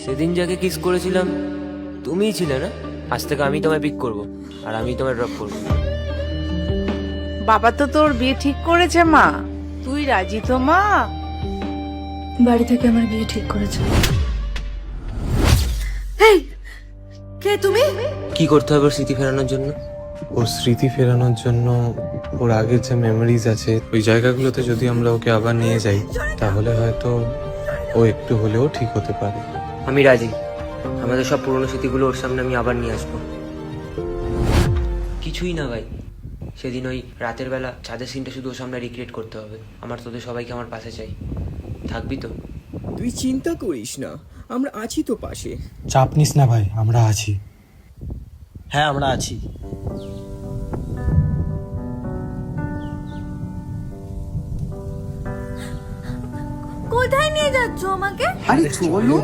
সেদিন যাকে কিস করেছিলাম তুমিই ছিলে না? আজ থেকে আমি তোমায় পিক করব আর আমি তোমায় ড্রপ করব। বাবা তো তোর বিয়ে ঠিক করেছে মা, তুই রাজি তো মা? বাড়ি থেকে আমার বিয়ে ঠিক করেছে। এই কে তুমি? কি করতে হবে ওর স্মৃতি ফেরানোর জন্য? ওর স্মৃতি ফেরানোর জন্য ওর আগের যে মেমোরিজ আছে ওই জায়গাগুলোতে যদি আমরা ওকে আবার নিয়ে যাই তাহলে হয়তো ও একটু হলেও ঠিক হতে পারে। আমি রাজি। আমাদের সব পুরনো স্মৃতিগুলো ওর সামনে আমি আবার নিয়ে আসবো। কিছুই না ভাই, সেদিন ওই রাতের বেলা ছাদের সিনটা শুধু ওর সামনে রিক্রিয়েট করতে হবে। আমার তোদের সবাইকে আমার পাশে চাই। থাকবি তো? তুই চিন্তা করিস না, আমরা আছি তো পাশে। চাপ নিস না ভাই, আমরা আছি। হ্যাঁ আমরা আছি। কোথায় নিয়ে যাচ্ছ আমাকে? আরে চলো।